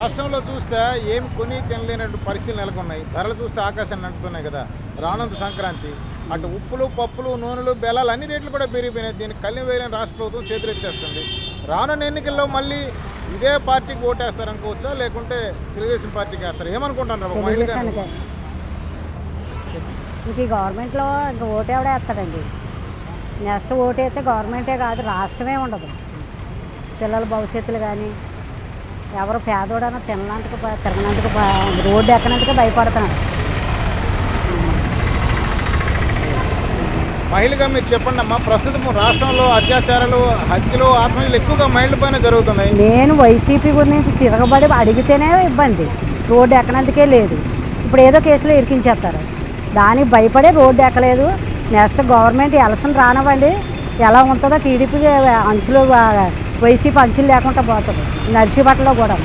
రాష్ట్రంలో చూస్తే ఏం కొని తినలేనట్టు పరిస్థితులు నెలకొన్నాయి. ధరలు చూస్తే ఆకాశాన్ని అంటున్నాయి కదా. రానుంది సంక్రాంతి. అటు ఉప్పులు, పప్పులు, నూనెలు, బెల్లాలు అన్ని రేట్లు కూడా పెరిగిపోయినాయి. దీనికి కళ్ళెం వేయలేని రాష్ట్ర ప్రభుత్వం చేతులెత్తేస్తుంది. రానున్న ఎన్నికల్లో మళ్ళీ ఇదే పార్టీకి ఓటేస్తారు అనుకోవచ్చా, లేకుంటే తెలుగుదేశం పార్టీకి వేస్తారు? ఏమనుకుంటారు? ఇంక ఈ గవర్నమెంట్లో ఇంక ఓటు ఎవడే వేస్తాడండి. నెక్స్ట్ ఓటు అయితే గవర్నమెంటే కాదు, రాష్ట్రమే ఉండదు. పిల్లల భవిష్యత్తులు కానీ ఎవరు పేదోడైనా తినడానికి తిరగనందుకు రోడ్డు ఎక్కనందుకే భయపడుతున్నాడు. మహిళగా మీరు చెప్పండి అమ్మా, ప్రస్తుతం రాష్ట్రంలో అత్యాచారాలు, హత్యలు, ఆత్మహత్యలు ఎక్కువగా మహిళలపైన జరుగుతున్నాయి. నేను వైసీపీ గురించి తిరగబడి అడిగితేనే ఇబ్బంది, రోడ్డు ఎక్కనందుకే లేదు. ఇప్పుడు ఏదో కేసులో ఇరికించేస్తారు, దానికి భయపడే రోడ్డు ఎక్కలేదు. నెక్స్ట్ గవర్నమెంట్ ఎలక్షన్ రానివ్వండి, ఎలా ఉంటుందో టీడీపీ అంచులు వైసీపీ అంచులు లేకుండా పోతుంది. నర్సీపట్నంలో కూడా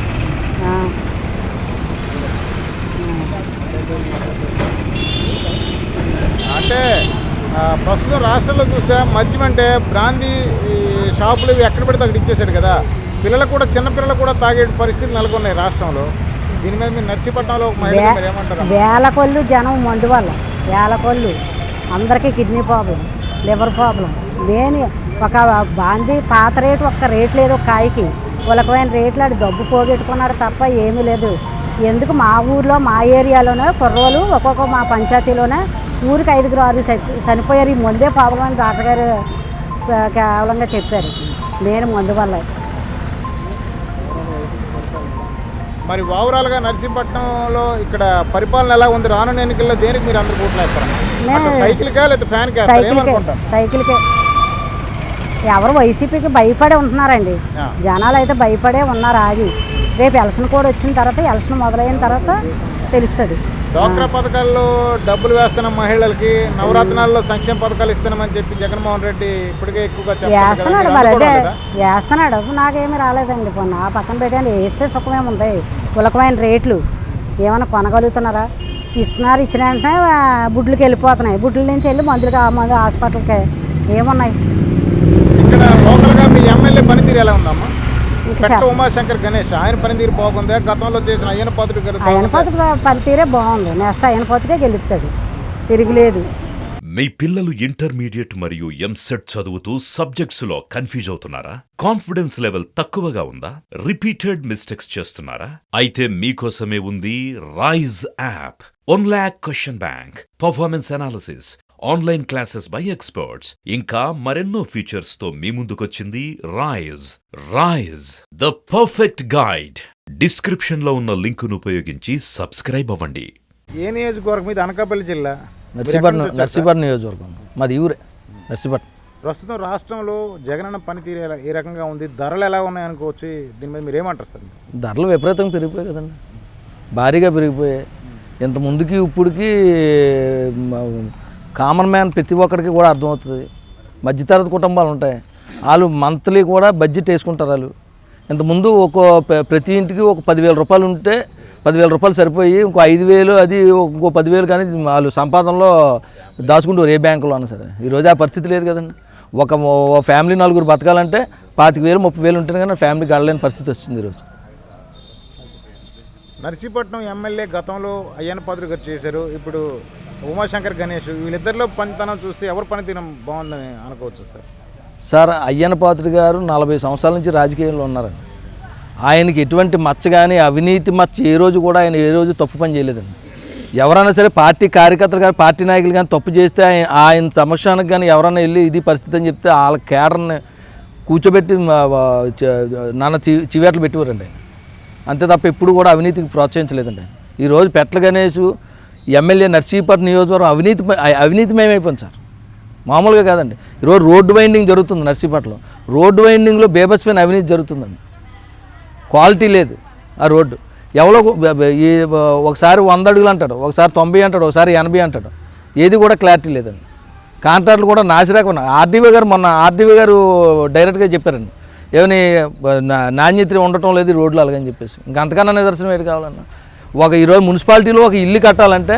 అంటే ప్రస్తుతం రాష్ట్రంలో చూస్తే మద్యం అంటే బ్రాందీ షాపులు ఇవి ఎక్కడ పెడితే అక్కడ ఇచ్చేసాడు కదా. పిల్లలు కూడా, చిన్నపిల్లలు కూడా తాగే పరిస్థితులు నెలకొన్నాయి రాష్ట్రంలో. దీని మీద మీరు నర్సీపట్నంలో ఏమంటారు? వేల కొళ్ళు జనం మందు వల్ల, వేల కొళ్ళు అందరికీ kidney problem, liver problem. Main ఒక బాందీ పాత రేటు ఒక్క రేట్ లేదు, ఒక కాయకి ఉలకమైన రేట్లు అది డబ్బు పోగొట్టుకున్నాడు తప్ప ఏమీ లేదు. ఎందుకు మా ఊర్లో, మా ఏరియాలోనే కుర్రోలు ఒక్కొక్క మా పంచాయతీలోనే ఊరికి 5-6 చనిపోయారు. ఈ ముందే పాపమని డాక్టర్ గారు కేవలంగా చెప్పారు. నేను మందు వల్ల. మరి ఓవరాల్గా నర్సీపట్నంలో ఇక్కడ పరిపాలన ఎలా ఉంది? రానున్న ఎన్నికల్లో దేనికి మీరు అందరు ఓట్లు వేస్తారు? సైకిల్కా లేదా ఫ్యాన్కా? సైకిల్కే. ఎవరు వైసీపీకి భయపడే ఉంటున్నారండి. జనాలు అయితే భయపడే ఉన్నారు. ఆగి రేపు ఎలక్షన్ కూడా వచ్చిన తర్వాత, ఎలక్షన్ మొదలైన తర్వాత తెలుస్తుంది. డ్వాక్రా పథకాల్లో డబ్బులు వేస్తున్నాం మహిళలకి, నవరత్నాల్లో సంక్షేమ పథకాలు ఇస్తున్నామని చెప్పి జగన్మోహన్ రెడ్డి ఇప్పటికే ఎక్కువగా వేస్తున్నాడు. మరి అదే వేస్తున్నాడు. నాకేమీ రాలేదండి. నా పక్కన పెట్టాను, వేస్తే సుఖమేముంది. ఉలకమైన రేట్లు ఏమైనా కొనగలుగుతున్నారా? ఇస్తున్నారు, ఇచ్చిన వెంటనే బుడ్లకి వెళ్ళిపోతున్నాయి. బుడ్ల నుంచి వెళ్ళి మందు హాస్పిటల్కి ఏమున్నాయి. ఇక్కడ లోకల్గా మీ ఎమ్మెల్యే పనితీరు ఎలా ఉందమ్మా? ఉమాశంకర్ గణేష్, ఆయన పనితీరు బాగుంది. గతంలో చేసిన అయ్యనపాత్రుడు పనితీరే బాగుంది. నెక్స్ట్ అయ్యనపాత్రుడే గెలుపుతాడు, తిరిగిలేదు. మీ పిల్లలు ఇంటర్మీడియట్ మరియు ఎంసెట్ చదువుతూ సబ్జెక్ట్స్ లో కన్ఫ్యూజ్ అవుతున్నారా? కాన్ఫిడెన్స్ లెవెల్ తక్కువగా ఉందా? రిపీటెడ్ మిస్టేక్స్ చేస్తున్నారా? అయితే మీకోసమే ఉంది Rise app. 1 lakh question bank, performance analysis, online classes by experts, ఇంకా మరెన్నో ఫీచర్స్ తో మీ ముందుకొచ్చింది Rise the perfect guide. Description లో ఉన్న లింకును ఉపయోగించి సబ్స్క్రైబ్ అవ్వండి. ఏ నియోజకవర్గం మీద? అనకాపల్లి జిల్లా, నర్సీపట్నం నియోజకవర్గం మాది. ఊరే నర్సీపట్నం. ప్రస్తుతం రాష్ట్రంలో జగనన్న పనితీరు ఏ రకంగా ఉంది? ధరలు ఎలా ఉన్నాయి అనుకోవచ్చు? దీని మీద మీరు ఏమంటారు సార్? ధరలు విపరీతంగా పెరిగిపోయాయి కదండి, భారీగా పెరిగిపోయాయి. ఇంత ముందుకి ఇప్పటికి కామన్ మ్యాన్ ప్రతి ఒక్కరికి కూడా అర్థమవుతుంది. మధ్యతరగతి కుటుంబాలు ఉంటాయి, వాళ్ళు మంత్లీ కూడా బడ్జెట్ వేసుకుంటారు. వాళ్ళు ఇంతకుముందు ప్రతి ఇంటికి ఒక 10,000 రూపాయలు ఉంటే 10,000 రూపాయలు సరిపోయి ఇంకో 5,000, అది ఇంకో 10,000 కానీ వాళ్ళు సంపాదనలో దాచుకుంటారు ఏ బ్యాంకులో అయినా సరే. ఈరోజు ఆ పరిస్థితి లేదు కదండి. ఒక ఫ్యామిలీ 4 బతకాలంటే 25,000, 30,000 ఉంటేనే కానీ ఫ్యామిలీకి గడలేని పరిస్థితి వస్తుంది ఈరోజు. నర్సీపట్నం ఎమ్మెల్యే గతంలో అయ్యనపాత్రుడు గారు చేశారు, ఇప్పుడు ఉమాశంకర్ గణేష్. వీళ్ళిద్దరిలో పనితనం చూస్తే ఎవరు పనితనం బాగుందని అనుకోవచ్చు సార్? అయ్యనపాత్రుడు గారు 40 సంవత్సరాల నుంచి రాజకీయాల్లో ఉన్నారండి. ఆయనకి ఎటువంటి మచ్చ కానీ, అవినీతి మచ్చ ఏ రోజు కూడా ఆయన ఏ రోజు తప్పు పని చేయలేదండి. ఎవరైనా సరే పార్టీ కార్యకర్తలు కానీ, పార్టీ నాయకులు కానీ తప్పు చేస్తే ఆయన సమస్యానికి కానీ ఎవరైనా వెళ్ళి ఇది పరిస్థితి అని చెప్తే వాళ్ళ కేడర్ని కూర్చోబెట్టి నాన్న చివేట్లు పెట్టేవారండి. అంతే తప్ప ఎప్పుడు కూడా అవినీతికి ప్రోత్సహించలేదండి. ఈరోజు పెట్ల గణేష్ ఎమ్మెల్యే నర్సీపట్నం నియోజకవర్గం అవినీతిమయమైపోయింది సార్, మామూలుగా కాదండి. ఈరోజు రోడ్డు వైండింగ్ జరుగుతుంది నర్సీపట్నంలో. రోడ్డు వైండింగ్లో బేబస్వైన అవినీతి జరుగుతుందండి. క్వాలిటీ లేదు ఆ రోడ్డు. ఎవరో ఒకసారి 100 అడుగులు అంటాడు, ఒకసారి 90 అంటాడు, ఒకసారి 80 అంటాడు. ఏది కూడా క్లారిటీ లేదండి. కాంట్రాక్టులు కూడా నాసిరాక ఆర్డీఓ గారు, మొన్న ఆర్డీఓ గారు డైరెక్ట్గా చెప్పారండి, ఏమని నాణ్యత ఉండటం లేదు రోడ్లు అలాగని చెప్పేసి. ఇంకంతకన్నా నిదర్శనం ఏంటి కావాలన్నా? ఈరోజు మున్సిపాలిటీలో ఒక ఇల్లు కట్టాలంటే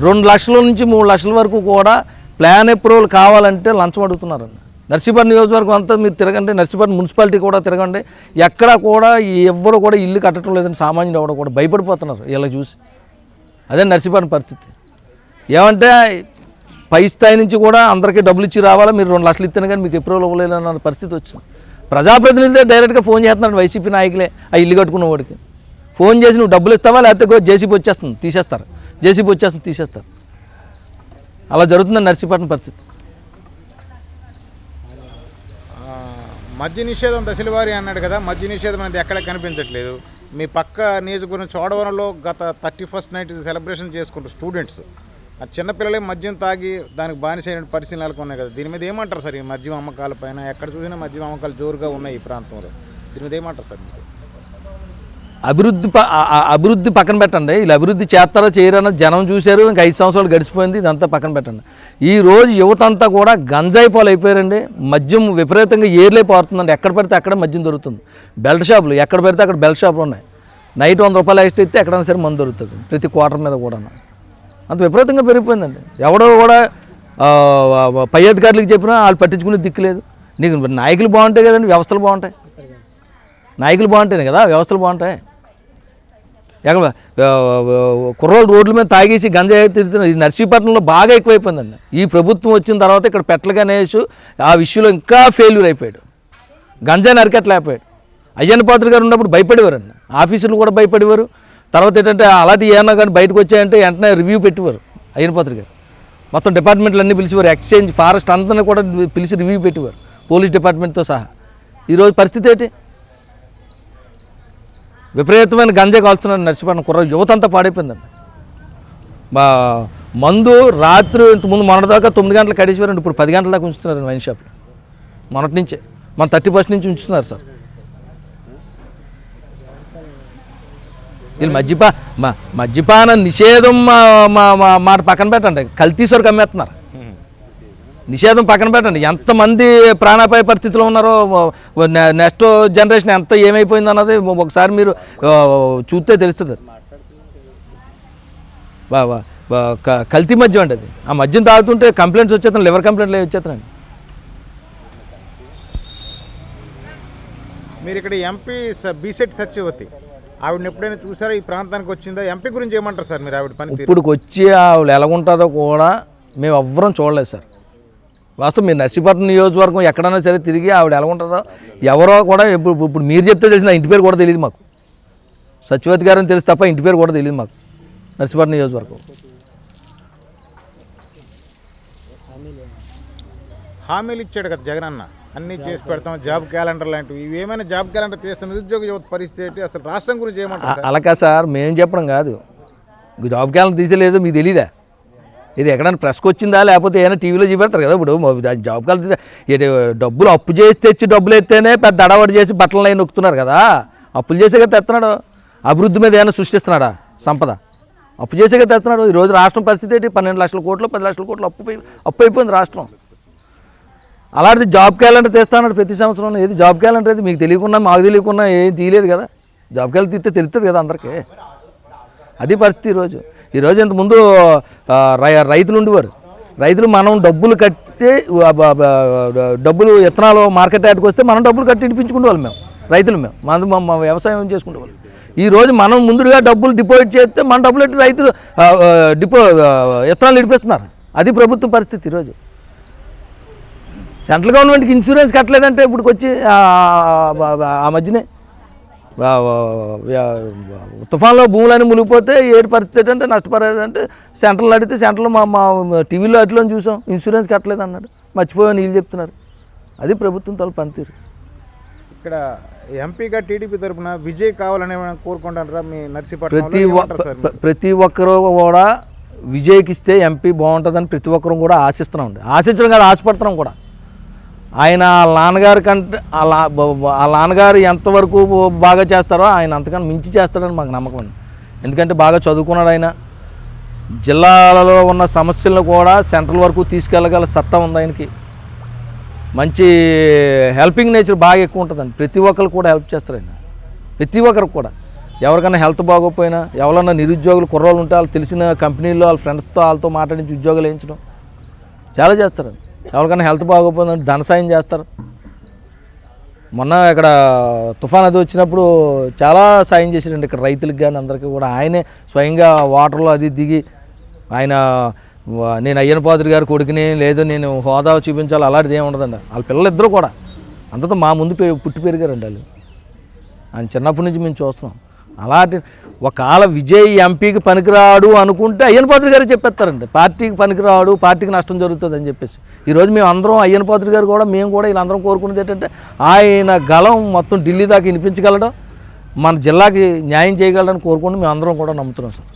2 లక్షల నుంచి 3 లక్షల వరకు కూడా ప్లాన్ అప్రూవల్ కావాలంటే లంచం అడుగుతున్నారండి. నర్సీపట్నం నియోజకవర్గం అంతా మీరు తిరగండి, నర్సీపట్నం మున్సిపాలిటీ కూడా తిరగండి, ఎక్కడా కూడా ఎవ్వరు కూడా ఇల్లు కట్టడం లేదని సామాన్యుడు ఎవడో కూడా భయపడిపోతున్నారు ఇలా చూసి. అదే నర్సీపట్నం పరిస్థితి. ఏమంటే పై స్థాయి నుంచి కూడా అందరికీ డబ్బులు ఇచ్చి రావాలా, మీరు 2 లక్షలు ఇస్తేనే కానీ మీకు అప్రూవల్ ఇవ్వలేదన్న పరిస్థితి వచ్చింది. ప్రజాప్రతినిధులే డైరెక్ట్గా ఫోన్ చేస్తున్నాడు వైసీపీ నాయకులే ఆ ఇల్లు కట్టుకున్న వాడికి ఫోన్ చేసి నువ్వు డబ్బులు ఇస్తావా లేకపోతే జేసీబీ వచ్చేస్తుంది తీసేస్తారు, జేసీబీ వచ్చేస్తుంది తీసేస్తారు. అలా జరుగుతుందని నర్సీపట్నం పరిస్థితి. మద్య నిషేధం దశలవారీ అన్నాడు కదా, మద్య నిషేధం అనేది ఎక్కడ కనిపించట్లేదు. మీ పక్క నియోజకవర్గం చోడవరంలో గత 31st నైట్ సెలబ్రేషన్ చేసుకుంటారు స్టూడెంట్స్. ఆ చిన్నపిల్లలే మద్యం తాగి దానికి బానిసైన పరిస్థితులు నెలకొన్నాయి కదా, దీని మీద ఏమంటారు సార్? ఈ మద్యం అమ్మకాల పైన ఎక్కడ చూసినా మద్యం అమ్మకాలు జోరుగా ఉన్నాయి ఈ ప్రాంతంలో, దీని మీద ఏమంటారు సార్ మీకు? అభివృద్ధి పక్కన పెట్టండి, వీళ్ళు అభివృద్ధి చేస్తారో చేయరని జనం చూశారు, ఇంకా 5 సంవత్సరాలు గడిచిపోయింది, ఇదంతా పక్కన పెట్టండి. ఈరోజు యువత అంతా కూడా గంజాయి పాలు అయిపోయారండి. మద్యం విపరీతంగా ఏర్లే పారుతుందండి, ఎక్కడ పడితే అక్కడ మద్యం దొరుకుతుంది. బెల్ట్ షాపులు ఎక్కడ పడితే అక్కడ బెల్ట్ షాపులు ఉన్నాయి. నైట్ 100 రూపాయలు ఎక్స్ట్రా ఇస్తే ఎక్కడైనా సరే మందు దొరుకుతుంది ప్రతి క్వార్టర్ మీద కూడా. అంత విపరీతంగా పెరిగిపోయిందండి. ఎవడో కూడా పై అధికారులకు చెప్పినా వాళ్ళు పట్టించుకునే దిక్కులేదు. నీకు నాయకులు బాగుంటాయి కదండి, వ్యవస్థలు బాగుంటాయి. నాయకులు బాగుంటేనే కదా వ్యవస్థలు బాగుంటాయి. ఎక్కడ కుర్రోళ్ళు రోడ్ల మీద తాగేసి గంజాయి తిరుగుతున్నారు. ఈ నర్సీపట్నంలో బాగా ఎక్కువైపోయిందండి. ఈ ప్రభుత్వం వచ్చిన తర్వాత ఇక్కడ పెట్ల గణేష్ ఆ విషయంలో ఇంకా ఫెయిల్యూర్ అయిపోయాడు. గంజాయి నరికెట్లేకపోయాడు. అయ్యన్న పాత్ర గారు ఉన్నప్పుడు భయపడేవారండి, ఆఫీసులు కూడా భయపడేవారు. తర్వాత ఏంటంటే అలాంటి ఏమన్నా కానీ బయటకు వచ్చాయంటే వెంటనే రివ్యూ పెట్టేవారు అయ్యన్న పాత్ర గారు. మొత్తం డిపార్ట్మెంట్లు అన్నీ పిలిచేవారు, ఎక్స్చేంజ్ ఫారెస్ట్ అంతా కూడా పిలిచి రివ్యూ పెట్టేవారు పోలీస్ డిపార్ట్మెంట్తో సహా. ఈరోజు పరిస్థితి ఏంటి? విపరీతమైన గంజా కాల్స్తున్నారు నర్సీపట్నం కుర్ర యువత అంతా పాడైపోయిందండి. మందు రాత్రి ఇంతకుముందు మొన్నటిదాకా 9 గంటలకు కడిసివారండి, ఇప్పుడు 10 గంటల దాకా ఉంచుతున్నారు వైన్ షాప్లో. మొన్నటి నుంచే మన 30% నుంచి ఉంచుతున్నారు సార్. వీళ్ళు మద్యపాన నిషేధం మాట పక్కన పెట్టండి, కల్తీ సరుకు అమ్మేస్తున్నారు. నిషేధం పక్కన పెట్టండి, ఎంతమంది ప్రాణాపాయ పరిస్థితిలో ఉన్నారో, నెక్స్ట్ జనరేషన్ ఎంత ఏమైపోయింది అన్నది ఒకసారి మీరు చూస్తే తెలుస్తుంది. కల్తీ మద్యం అండి అది. ఆ మద్యం తాగుతుంటే కంప్లైంట్స్ వచ్చేస్తాను, లివర్ కంప్లైంట్లు వచ్చేస్తానండి. మీరు ఇక్కడ ఎంపీ బీసెట్ సత్యవతి ఆవిడని ఎప్పుడైనా చూసారా? ఈ ప్రాంతానికి వచ్చిందా? ఎంపీ గురించి ఏమంటారు సార్ మీరు? ఆవిడ పని ఇప్పుడు వచ్చి ఆవిడ ఎలాగుంటుందో కూడా మేము ఎవ్వరం చూడలేదు సార్. వాస్తవం మీరు నర్సీపట్నం నియోజకవర్గం ఎక్కడైనా సరే తిరిగి ఆవిడ ఎలా ఉంటుందో ఎవరో కూడా ఇప్పుడు మీరు చెప్తే తెలిసిన ఇంటి పేరు కూడా తెలియదు మాకు. సత్యవతి గారని తెలుసు తప్ప ఇంటి పేరు కూడా తెలియదు మాకు నర్సీపట్నం నియోజకవర్గం. హామీలు ఇచ్చాడు కదా జగన్ అన్న, అన్నీ చేసి పెడతాం, జాబ్ క్యాలెండర్ లాంటివి. ఇవి ఏమైనా జాబ్ క్యాలెండర్ చేస్తే నిరుద్యోగ యువత పరిస్థితి ఏంటి? అసలు రాష్ట్రం గురించి ఏమంటారు? అలాగా సార్ మేము చెప్పడం కాదు, జాబ్ క్యాలెండర్ తీసేలేదు మీకు తెలీదా? ఇది ఎక్కడైనా ప్రెస్కి వచ్చిందా లేకపోతే ఏమైనా టీవీలో చూపెడతారు కదా. ఇప్పుడు జాబ్ క్యాలెండర్ డబ్బులు అప్పు చేసి తెచ్చి డబ్బులు ఎత్తేనే పెద్ద అడవాడు చేసి బట్టలు లైన్ నొక్కుతున్నారు కదా. అప్పులు చేసే కదా తెస్తున్నాడు. అభివృద్ధి మీద ఏమైనా సృష్టిస్తున్నాడా సంపద? అప్పు చేసే కదా తెస్తున్నాడు. ఈరోజు రాష్ట్రం పరిస్థితి ఏంటి? 12 లక్షల కోట్లు 10 లక్షల కోట్లు అప్పు అయిపోయింది రాష్ట్రం. అలాంటిది జాబ్ క్యాలెండర్ తెస్తాడు ప్రతి సంవత్సరం. ఏది జాబ్ క్యాలెండర్ అయితే మీకు తెలియకుండా మాకు తెలియకుండా ఏం తీయలేదు కదా. జాబ్ క్యాలెండర్ తీస్తే తెలుస్తుంది కదా అందరికీ. అది పరిస్థితి ఈరోజు ఇంతకుముందు రైతులు ఉండేవారు. రైతులు మనం డబ్బులు కట్టి డబ్బులు విత్తనాలు మార్కెట్ యార్డ్కి వస్తే మనం డబ్బులు కట్టి ఇడిపించుకునేవాళ్ళు మేము రైతులు. మా వ్యవసాయం చేసుకునేవాళ్ళు. ఈరోజు మనం ముందుగా డబ్బులు డిపాజిట్ చేస్తే మన డబ్బులు పెట్టి రైతులు విత్తనాలు ఇడిపిస్తున్నారు. అది ప్రభుత్వ పరిస్థితి ఈరోజు. సెంట్రల్ గవర్నమెంట్కి ఇన్సూరెన్స్ కట్టలేదంటే ఇప్పుడు వచ్చి ఆ మధ్యనే తుఫాన్లో భూములన్నీ మునిగిపోతే ఏడు పరిస్థితి అంటే నష్టపడేది అంటే సెంట్రల్ అడిగితే సెంట్రల్ మా టీవీలో అట్లా చూసాం ఇన్సూరెన్స్ కట్టలేదు అన్నాడు. మర్చిపోయాను వీళ్ళు చెప్తున్నారు. అది ప్రభుత్వం తల పనితీరు. ఇక్కడ ఎంపీగా టీడీపీ తరఫున విజయ్ కావాలని కోరుకుంటారా మీ నర్సీపట్నం? ప్రతి ఒక్కరూ కూడా విజయ్కి ఇస్తే ఎంపీ బాగుంటుందని ప్రతి ఒక్కరూ కూడా ఆశిస్తున్నాం. ఆశించడం కాదు, ఆశపడుతున్నాం కూడా. ఆయన నాన్నగారి కంటే ఆ నాన్నగారు ఎంతవరకు బాగా చేస్తారో ఆయన అంతకన్నా మించి చేస్తాడని మాకు నమ్మకం అండి. ఎందుకంటే బాగా చదువుకున్నాడు ఆయన. జిల్లాలలో ఉన్న సమస్యలను కూడా సెంట్రల్ వరకు తీసుకెళ్ళగల సత్తా ఉంది ఆయనకి. మంచి హెల్పింగ్ నేచర్ బాగా ఎక్కువ ఉంటుందండి. ప్రతి ఒక్కరు కూడా హెల్ప్ చేస్తారు ఆయన. ప్రతి ఒక్కరికి కూడా ఎవరికైనా హెల్త్ బాగోకపోయినా ఎవరన్నా నిరుద్యోగులు కుర్రోళ్ళు ఉంటే వాళ్ళు తెలిసిన కంపెనీల్లో వాళ్ళ ఫ్రెండ్స్తో వాళ్ళతో మాట్లాడించి ఉద్యోగాలు వేయించడం చాలా చేస్తారండి. ఎవరికైనా హెల్త్ బాగోపోతుందంటే ధన సాయం చేస్తారు. మొన్న ఇక్కడ తుఫాన్ అది వచ్చినప్పుడు చాలా సాయం చేశారండి ఇక్కడ రైతులకు కానీ అందరికీ కూడా. ఆయనే స్వయంగా వాటర్లో అది దిగి ఆయన నేను అయ్యన్న పాత్రుడు గారి కొడుకుని లేదు నేను హోదా చూపించాలి అలాంటిది ఏమి ఉండదండి. వాళ్ళ పిల్లలిద్దరూ కూడా అంతతో మా ముందు పుట్టి పెరిగారండి వాళ్ళు. ఆయన చిన్నప్పటి నుంచి మేము చూస్తున్నాం. అలాంటి ఒకవేళ విజయ్ ఎంపీకి పనికిరాడు అనుకుంటే అయ్యన్న పాత్రుడు గారు చెప్పేస్తారండి పార్టీకి పనికిరాడు, పార్టీకి నష్టం జరుగుతుంది అని చెప్పేసి. ఈరోజు మేము అందరం అయ్యన్న పాత్రుడు గారు కూడా మేము కూడా వీళ్ళందరం కోరుకునేది ఏంటంటే ఆయన గళం మొత్తం ఢిల్లీ దాకా వినిపించగలడం, మన జిల్లాకి న్యాయం చేయగలడని కోరుకుంటూ మేము అందరం కూడా నమ్ముతున్నాం సార్.